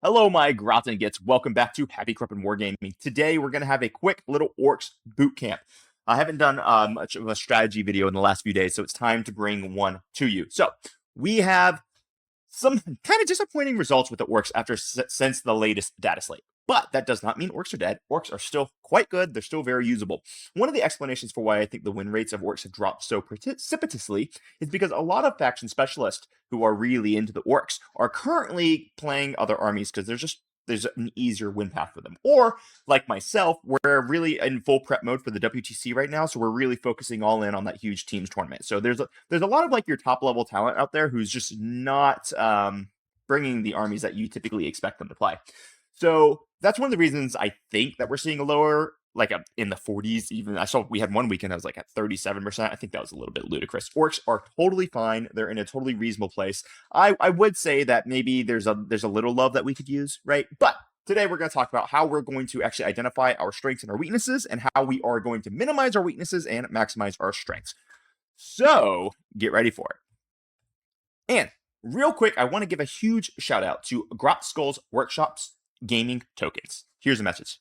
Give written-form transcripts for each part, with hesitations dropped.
Hello, my Groton gets. Welcome back to Happy Corp and Wargaming. Today, we're going to have a quick little Orks boot camp. I haven't done much of a strategy video in the last few days, so it's time to bring one to you. So, we have some kind of disappointing results with the Orks since the latest data slate. But that does not mean Orks are dead. Orks are still quite good. They're still very usable. One of the explanations for why I think the win rates of Orks have dropped so precipitously is because a lot of faction specialists who are really into the Orks are currently playing other armies because there's an easier win path for them. Or, like myself, we're really in full prep mode for the WTC right now, so we're really focusing all in on that huge teams tournament. So there's a lot of like your top level talent out there who's just not bringing the armies that you typically expect them to play. So that's one of the reasons I think that we're seeing a lower, in the 40s. Even I saw we had one weekend I was like at 37%. I think that was a little bit ludicrous. Orks are totally fine. They're in a totally reasonable place. I would say that maybe there's a little love that we could use, right? But today we're going to talk about how we're going to actually identify our strengths and our weaknesses, and how we are going to minimize our weaknesses and maximize our strengths. So get ready for it. And real quick, I want to give a huge shout out to Grot Skull's Workshops Gaming Tokens. Here's a message.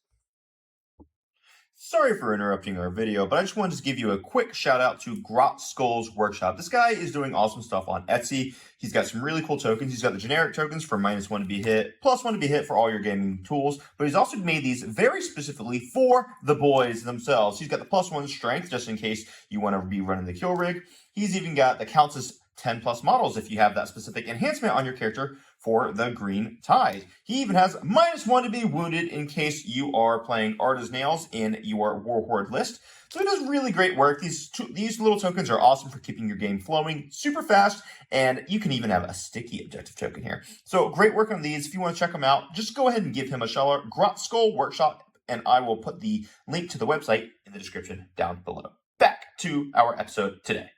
Sorry for interrupting our video, but I just wanted to give you a quick shout out to Grot Skull's Workshop. This guy is doing awesome stuff on Etsy. He's got some really cool tokens. He's got the generic tokens for -1 to be hit, +1 to be hit for all your gaming tools, but he's also made these very specifically for the boys themselves. He's got the +1 strength, just in case you want to be running the kill rig. He's even got the counts as 10+ models if you have that specific enhancement on your character for the green tide. He even has -1 to be wounded in case you are playing Arda's Nails in your Warhorde list. So he does really great work. These little tokens are awesome for keeping your game flowing super fast, and you can even have a sticky objective token here. So great work on these. If you want to check them out, just go ahead and give him a shout. Grot Skull Workshop, and I will put the link to the website in the description down below. Back to our episode today.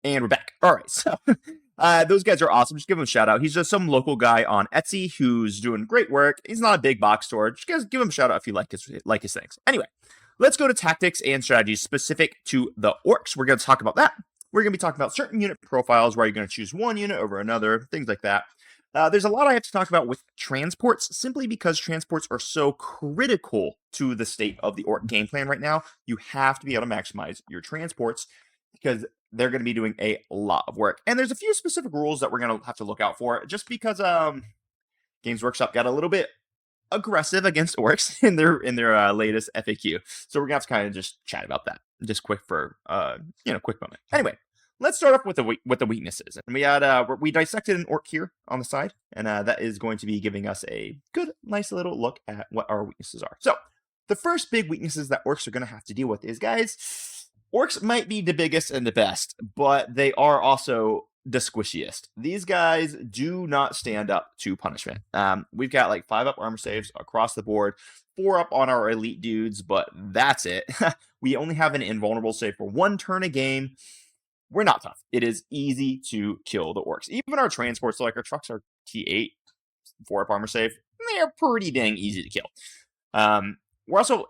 And we're back. All right, so those guys are awesome. Just give him a shout out. He's just some local guy on Etsy who's doing great work. He's not a big box store. Just guys, give him a shout out if you like his things. Anyway, let's go to tactics and strategies specific to the Orks. We're going to talk about that. We're going to be talking about certain unit profiles where you're going to choose one unit over another, things like that. There's a lot I have to talk about with transports, simply because transports are so critical to the state of the Ork game plan right now. You have to be able to maximize your transports because they're going to be doing a lot of work. And there's a few specific rules that we're going to have to look out for, just because Games Workshop got a little bit aggressive against Orks in their latest FAQ. So we're going to have to kind of just chat about that, just quick for quick moment. Anyway, let's start off with the weaknesses. And we dissected an Ork here on the side, and that is going to be giving us a good, nice little look at what our weaknesses are. So the first big weaknesses that Orks are going to have to deal with is, guys, Orks might be the biggest and the best, but they are also the squishiest. These guys do not stand up to punishment. We've got like 5-up armor saves across the board, 4-up on our elite dudes, but that's it. We only have an invulnerable save for 1 turn a game. We're not tough. It is easy to kill the Orks. Even our transports, so like our trucks are T8, 4-up armor save, they're pretty dang easy to kill. We're also,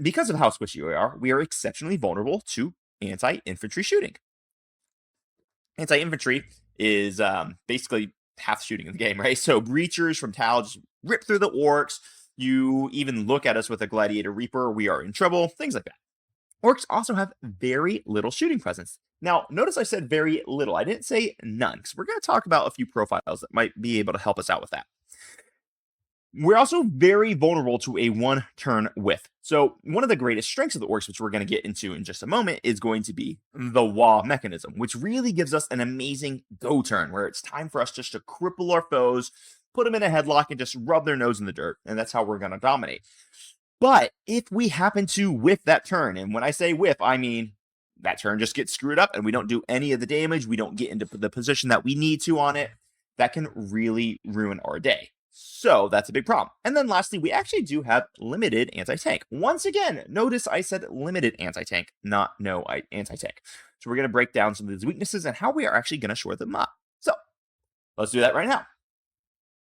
because of how squishy we are exceptionally vulnerable to anti-infantry shooting. Anti-infantry is basically half shooting in the game, right? So breachers from Tal just rip through the Orks. You even look at us with a Gladiator Reaper, we are in trouble, things like that. Orks also have very little shooting presence. Now, notice I said very little. I didn't say none, because we're going to talk about a few profiles that might be able to help us out with that. We're also very vulnerable to a 1-turn whiff. So one of the greatest strengths of the Orks, which we're going to get into in just a moment, is going to be the wall mechanism, which really gives us an amazing go turn, where it's time for us just to cripple our foes, put them in a headlock, and just rub their nose in the dirt. And that's how we're going to dominate. But if we happen to whiff that turn, and when I say whiff, I mean that turn just gets screwed up and we don't do any of the damage, we don't get into the position that we need to on it, that can really ruin our day. So that's a big problem. And then lastly, we actually do have limited anti-tank. Once again, notice I said limited anti-tank, not no anti-tank. So we're going to break down some of these weaknesses and how we are actually going to shore them up. So let's do that right now.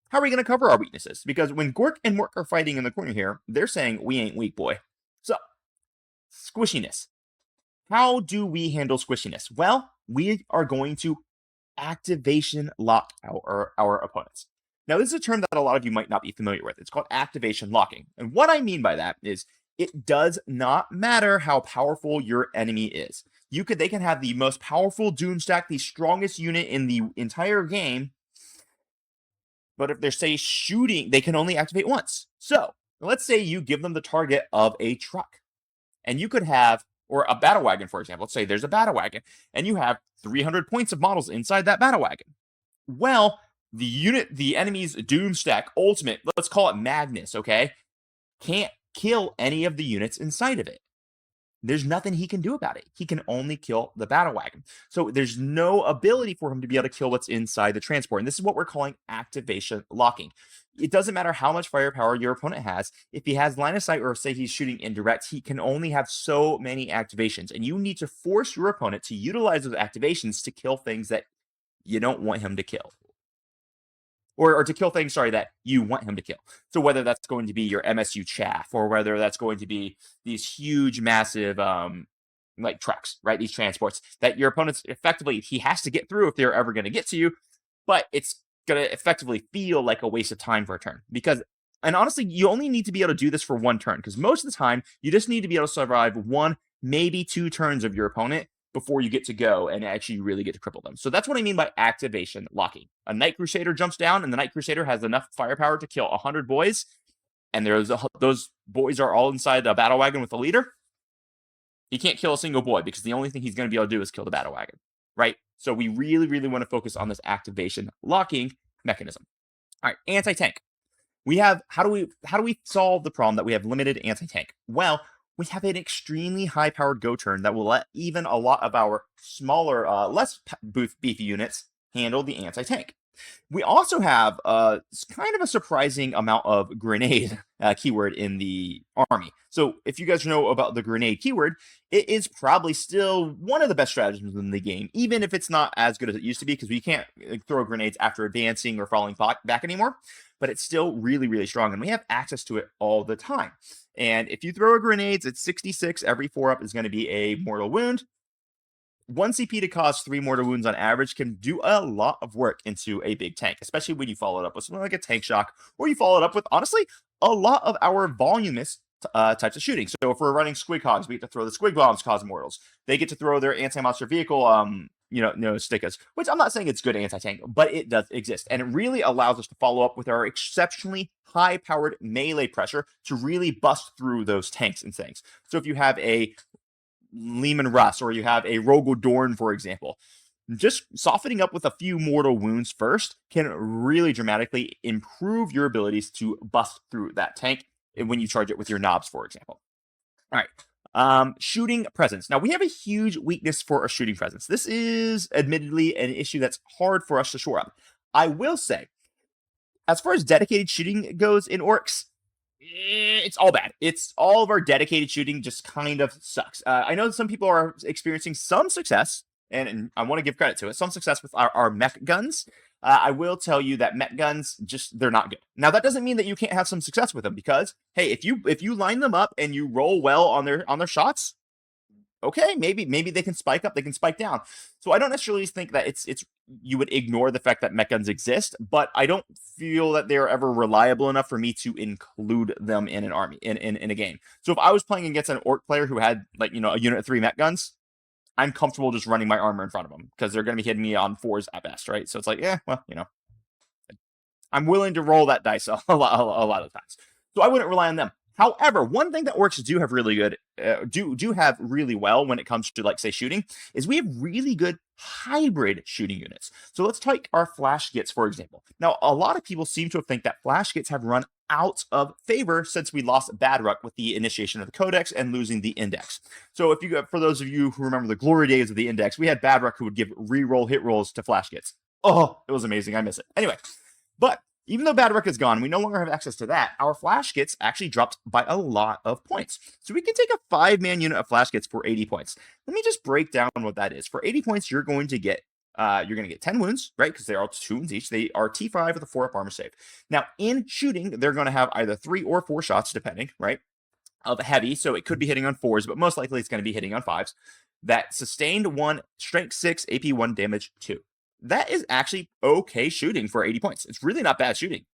How are we going to cover our weaknesses? Because when Gork and Mork are fighting in the corner here, they're saying we ain't weak, boy. So, squishiness. How do we handle squishiness? Well, we are going to activation lock our opponents. Now, this is a term that a lot of you might not be familiar with. It's called activation locking. And what I mean by that is it does not matter how powerful your enemy is. They can have the most powerful Doom stack, the strongest unit in the entire game, but if they're, say, shooting, they can only activate once. So, let's say you give them the target of a truck, and you could have, or a battle wagon, for example. Let's say there's a battle wagon, and you have 300 points of models inside that battle wagon. Well, the enemy's Doom stack, ultimate, let's call it Magnus, okay, can't kill any of the units inside of it. There's nothing he can do about it. He can only kill the battle wagon. So there's no ability for him to be able to kill what's inside the transport. And this is what we're calling activation locking. It doesn't matter how much firepower your opponent has. If he has line of sight, or say he's shooting indirect, he can only have so many activations. And you need to force your opponent to utilize those activations to kill things that you don't want him to kill. Or to kill things, that you want him to kill. So whether that's going to be your MSU chaff, or whether that's going to be these huge, massive, like trucks, right? These transports that your opponent's effectively, he has to get through if they're ever going to get to you, but it's going to effectively feel like a waste of time for a turn. And honestly, you only need to be able to do this for one turn, because most of the time, you just need to be able to survive one, maybe two turns of your opponent before you get to go and actually really get to cripple them. So that's what I mean by activation locking. A Night Crusader jumps down, and the Night Crusader has enough firepower to kill 100 boys, and those boys are all inside the battle wagon with the leader. He can't kill a single boy, because the only thing he's going to be able to do is kill the battle wagon, right? So we really, really want to focus on this activation locking mechanism. All right, anti-tank. How do we solve the problem that we have limited anti-tank? Well, we have an extremely high-powered go turn that will let even a lot of our smaller, less beefy units handle the anti-tank. We also have kind of a surprising amount of grenade keyword in the army. So if you guys know about the grenade keyword, it is probably still one of the best strategies in the game, even if it's not as good as it used to be, because we can't throw grenades after advancing or falling back anymore. But it's still really, really strong, and we have access to it all the time. And if you throw a grenades, it's 66. Every 4-up is going to be a mortal wound. 1 CP to cause 3 mortal wounds on average can do a lot of work into a big tank, especially when you follow it up with something like a tank shock, or you follow it up with, honestly, a lot of our voluminous types of shooting. So if we're running squig hogs, we get to throw the squig bombs, cause mortals. They get to throw their anti-monster vehicle, stickers, which I'm not saying it's good anti-tank, but it does exist. And it really allows us to follow up with our exceptionally high-powered melee pressure to really bust through those tanks and things. So if you have a Lehman Russ, or you have a Rogel Dorn, for example, just softening up with a few mortal wounds first can really dramatically improve your abilities to bust through that tank when you charge it with your knobs, for example. All right. Shooting presence. Now, we have a huge weakness for a shooting presence. This is admittedly an issue that's hard for us to shore up. I will say, as far as dedicated shooting goes in Orks, it's all bad. It's all of our dedicated shooting just kind of sucks. I know some people are experiencing some success, and I want to give credit to it, some success with our mech guns. I will tell you that mech guns, they're not good. Now, that doesn't mean that you can't have some success with them, because, hey, if you line them up and you roll well on their shots, okay, maybe they can spike up, they can spike down. So I don't necessarily think that it's you would ignore the fact that mech guns exist, but I don't feel that they're ever reliable enough for me to include them in an army, in a game. So if I was playing against an orc player who had, a unit of 3 mech guns, I'm comfortable just running my armor in front of them, because they're going to be hitting me on 4s at best, right? So it's like, I'm willing to roll that dice a lot of times. So I wouldn't rely on them. However, one thing that Orks do have really good, do have really well when it comes to, say, shooting, is we have really good hybrid shooting units. So let's take our flash gits, for example. Now, a lot of people seem to think that flash gits have run out of favor since we lost Badruck with the initiation of the Codex and losing the Index. So for those of you who remember the glory days of the Index, we had Badruck who would give reroll hit rolls to flash gits. Oh, it was amazing. I miss it. Anyway, but even though Badruck is gone, we no longer have access to that. Our flash gits actually dropped by a lot of points. So we can take a 5-man unit of flash gits for 80 points. Let me just break down what that is. For 80 points, you're going to get 10 wounds, right? Because they're all 2 wounds each. They are T5 with a 4-up armor save. Now, in shooting, they're going to have either 3 or 4 shots, depending, right? Of heavy, so it could be hitting on 4s, but most likely it's going to be hitting on 5s. That sustained 1, strength 6, AP 1, damage 2. that is actually okay shooting for 80 points. It's really not bad shooting,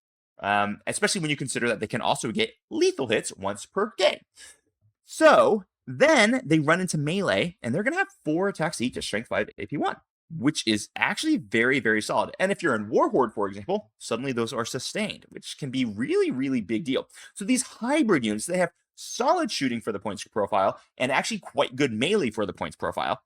especially when you consider that they can also get lethal hits once per game. So then they run into melee, and they're going to have 4 attacks each at strength 5, AP 1, which is actually very, very solid. And if you're in Warhorde, for example, suddenly those are sustained, which can be really, really big deal. So these hybrid units, they have solid shooting for the points profile and actually quite good melee for the points profile.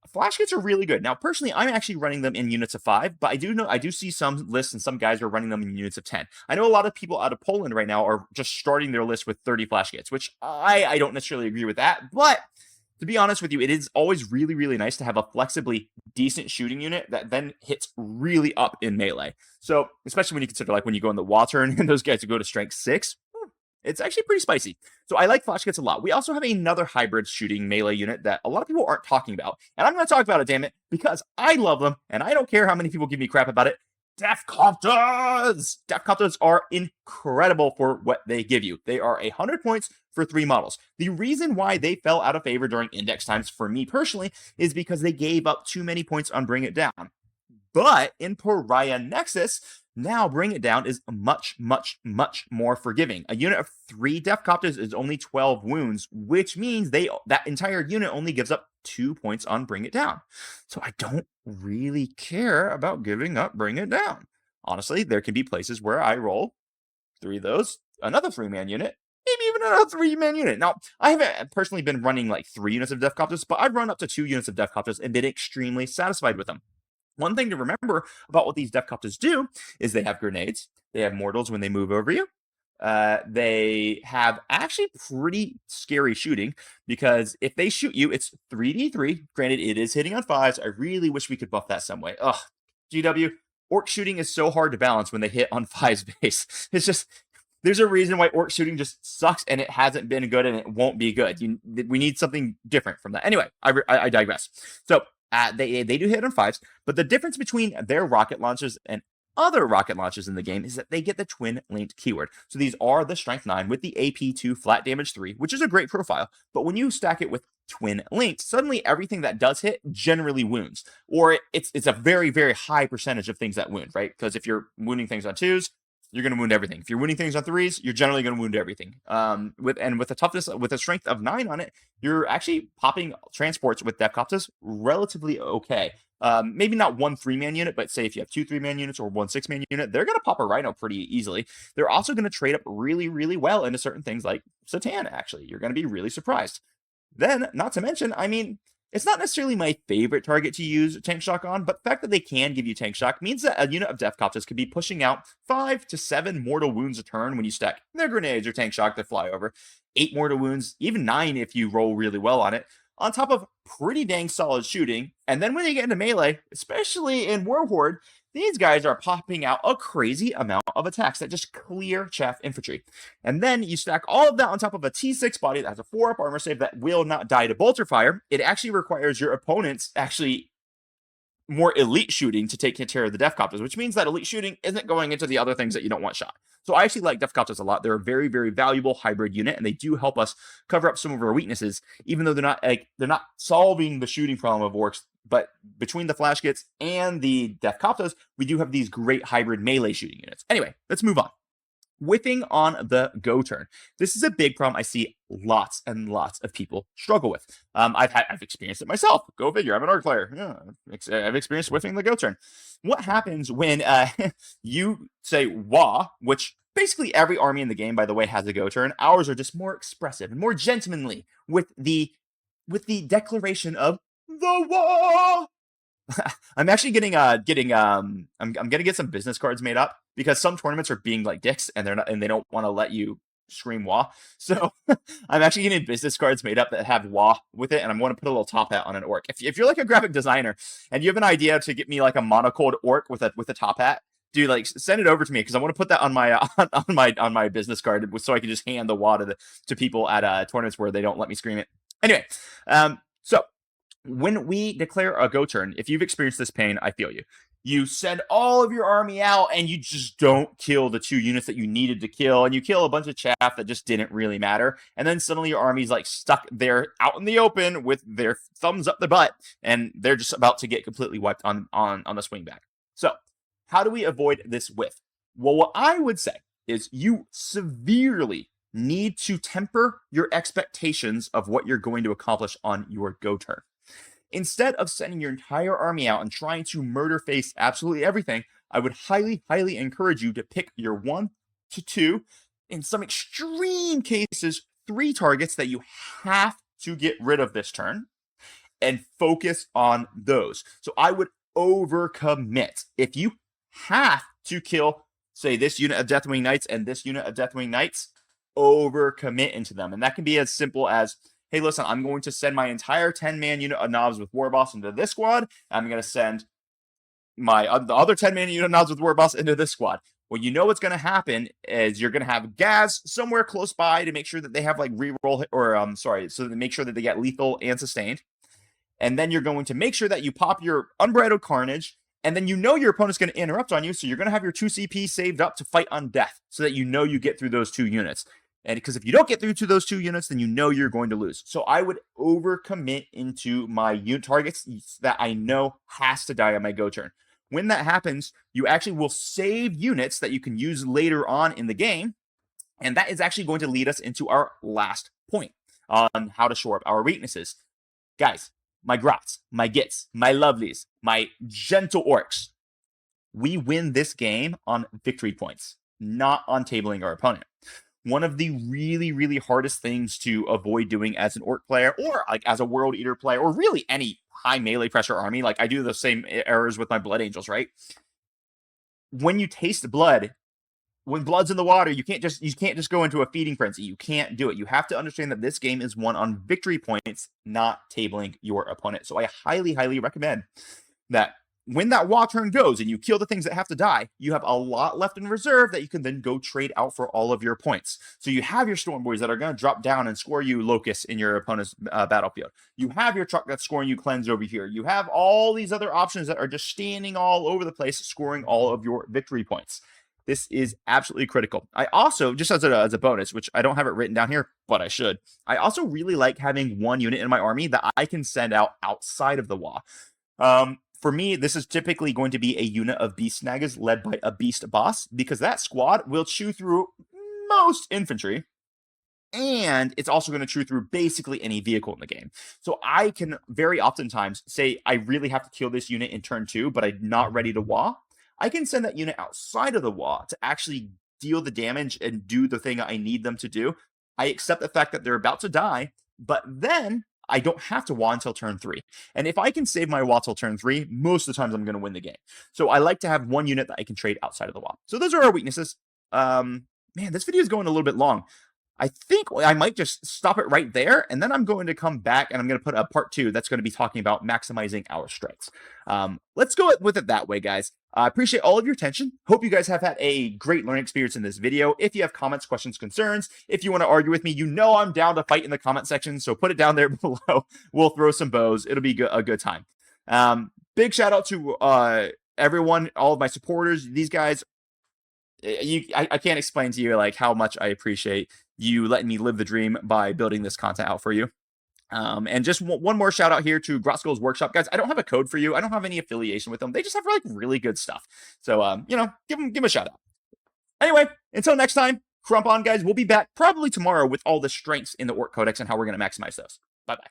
Flash kits are really good. Now, personally, I'm actually running them in units of 5, but I do see some lists and some guys are running them in units of 10. I know a lot of people out of Poland right now are just starting their list with 30 flash kits, which I don't necessarily agree with that. But to be honest with you, it is always really, really nice to have a flexibly decent shooting unit that then hits really up in melee. So, especially when you consider like when you go in the water and those guys who go to strength 6, it's actually pretty spicy. So I like flash kits a lot. We also have another hybrid shooting melee unit that a lot of people aren't talking about. And I'm going to talk about it, damn it, because I love them and I don't care how many people give me crap about it. Deffcopters! Deffcopters are incredible for what they give you. They are 100 points for 3 models. The reason why they fell out of favor during index times for me personally is because they gave up too many points on Bring It Down. But in Pariah Nexus, now Bring It Down is much, much, much more forgiving. A unit of 3 Deffcopters is only 12 wounds, which means that entire unit only gives up 2 points on Bring It Down. So I don't really care about giving up Bring It Down. Honestly, there can be places where I roll 3 of those, another 3-man unit, maybe even another 3-man unit. Now, I haven't personally been running like 3 units of Deffcopters, but I've run up to 2 units of Deffcopters and been extremely satisfied with them. One thing to remember about what these Deffcopters do is they have grenades, they have mortals when they move over you. They have actually pretty scary shooting because if they shoot you, it's 3d3. Granted, it is hitting on 5s. I really wish we could buff that some way. Ugh, GW, Ork shooting is so hard to balance when they hit on 5's base. It's just, there's a reason why Ork shooting just sucks and it hasn't been good and it won't be good. We need something different from that. Anyway, I digress. So, they do hit on 5s, but the difference between their rocket launchers and other rocket launchers in the game is that they get the twin linked keyword. So these are the strength 9 with the AP2 flat damage 3, which is a great profile. But when you stack it with twin linked, suddenly everything that does hit generally wounds, or it's a very, very high percentage of things that wound, right? Because if you're wounding things on 2s, you're going to wound everything. If you're wounding things on 3s, you're generally going to wound everything. With a toughness, with a strength of 9 on it, you're actually popping transports with Deffcopters relatively okay. Maybe not 1 3-man unit, but say if you have 2 3-man units or 1 6-man unit, they're going to pop a Rhino pretty easily. They're also going to trade up really, really well into certain things like Satan, actually. You're going to be really surprised. Then, not to mention, I mean, it's not necessarily my favorite target to use Tank Shock on, but the fact that they can give you Tank Shock means that a unit of Deffcopters could be pushing out 5 to 7 mortal wounds a turn when you stack their grenades or Tank Shock that fly over, 8 mortal wounds, even 9 if you roll really well on it, on top of pretty dang solid shooting. And then when they get into melee, especially in Warhorde, these guys are popping out a crazy amount of attacks that just clear chaff infantry. And then you stack all of that on top of a T6 body that has a 4-up armor save that will not die to bolter fire. It actually requires your opponents actually more elite shooting to take care of the Deffcopters, which means that elite shooting isn't going into the other things that you don't want shot. So I actually like Deffcopters a lot. They're a very, very valuable hybrid unit, and they do help us cover up some of our weaknesses, even though they're not solving the shooting problem of Orks. But between the flash kits and the Deffcopters, we do have these great hybrid melee shooting units. Anyway, let's move on. Whiffing on the go turn. This is a big problem I see lots and lots of people struggle with. I've experienced it myself. Go figure. I'm an Ork player. Yeah, I've experienced whiffing the go turn. What happens when you say wah, which basically every army in the game, by the way, has a go turn. Ours are just more expressive and more gentlemanly with the declaration of the wah. I'm actually I'm gonna get some business cards made up because some tournaments are being like dicks and they don't want to let you scream wah. So I'm actually getting business cards made up that have wah with it, and I'm going to put a little top hat on an orc. If you're like a graphic designer and you have an idea to get me like a monocolored orc with a top hat, dude, like send it over to me because I want to put that on my on my business card so I can just hand the wah to people at tournaments where they don't let me scream it. Anyway, so when we declare a go turn, if you've experienced this pain, I feel you. You send all of your army out and you just don't kill the 2 units that you needed to kill, and you kill a bunch of chaff that just didn't really matter, and then suddenly your army's like stuck there out in the open with their thumbs up their butt, and they're just about to get completely wiped on the swing back. So how do we avoid this whiff? Well, what I would say is you severely need to temper your expectations of what you're going to accomplish on your go turn. Instead of sending your entire army out and trying to murder face absolutely everything, I would highly, highly encourage you to pick your 1 to 2, in some extreme cases, 3 targets that you have to get rid of this turn and focus on those. So I would overcommit. If you have to kill, say, this unit of Deathwing Knights and this unit of Deathwing Knights, overcommit into them. And that can be as simple as, hey, listen, I'm going to send my entire 10-man unit of knobs with War Boss into this squad. I'm going to send my the other 10-man unit of knobs with War Boss into this squad. Well, you know what's going to happen is you're going to have Gaz somewhere close by to make sure that they have like reroll, or so to make sure that they get lethal and sustained. And then you're going to make sure that you pop your Unbridled Carnage, and then you know your opponent's going to interrupt on you, so you're going to have your 2 CP saved up to fight on death, so that you know you get through those 2 units. And because if you don't get through to those 2 units, then you know you're going to lose. So I would overcommit into my unit targets that I know has to die on my go turn. When that happens, you actually will save units that you can use later on in the game. And that is actually going to lead us into our last point on how to shore up our weaknesses. Guys, my Grots, my Gits, my Lovelies, my Gentle Orks, we win this game on victory points, not on tabling our opponent. One of the really, really hardest things to avoid doing as an Ork player, or like as a World Eater player, or really any high melee pressure army, like I do the same errors with my Blood Angels, right? When you taste blood, when blood's in the water, you can't just go into a feeding frenzy. You can't do it. You have to understand that this game is won on victory points, not tabling your opponent. So I highly, highly recommend that when that Wa turn goes and you kill the things that have to die, you have a lot left in reserve that you can then go trade out for all of your points. So you have your Storm Boys that are going to drop down and score you Locusts in your opponent's battlefield. You have your truck that's scoring you Cleanse over here. You have all these other options that are just standing all over the place, scoring all of your victory points. This is absolutely critical. I also, just as a bonus, which I don't have it written down here, but I should, I also really like having 1 unit in my army that I can send out outside of the Wa. For me, this is typically going to be a unit of Beast Snaggers led by a Beast Boss, because that squad will chew through most infantry, and it's also going to chew through basically any vehicle in the game. So I can very oftentimes say I really have to kill this unit in turn 2, but I'm not ready to Wa. I can send that unit outside of the Wa to actually deal the damage and do the thing I need them to do. I accept the fact that they're about to die, but then I don't have to Wa until turn 3. And if I can save my Wa till turn 3, most of the times I'm going to win the game. So I like to have 1 unit that I can trade outside of the Wa. So those are our weaknesses. Man, this video is going a little bit long. I think I might just stop it right there, and then I'm going to come back and I'm going to put a part 2 that's going to be talking about maximizing our strikes. Let's go with it that way, guys. I appreciate all of your attention. Hope you guys have had a great learning experience in this video. If you have comments, questions, concerns, if you want to argue with me, you know I'm down to fight in the comment section, so put it down there below. We'll throw some bows. It'll be a good time. Big shout out to everyone, all of my supporters. These guys, I can't explain to you like how much I appreciate you letting me live the dream by building this content out for you. And just one more shout out here to Grotzko's Workshop. Guys, I don't have a code for you. I don't have any affiliation with them. They just have like really good stuff. So, give them a shout out. Anyway, until next time, crump on, guys. We'll be back probably tomorrow with all the strengths in the Ork Codex and how we're going to maximize those. Bye-bye.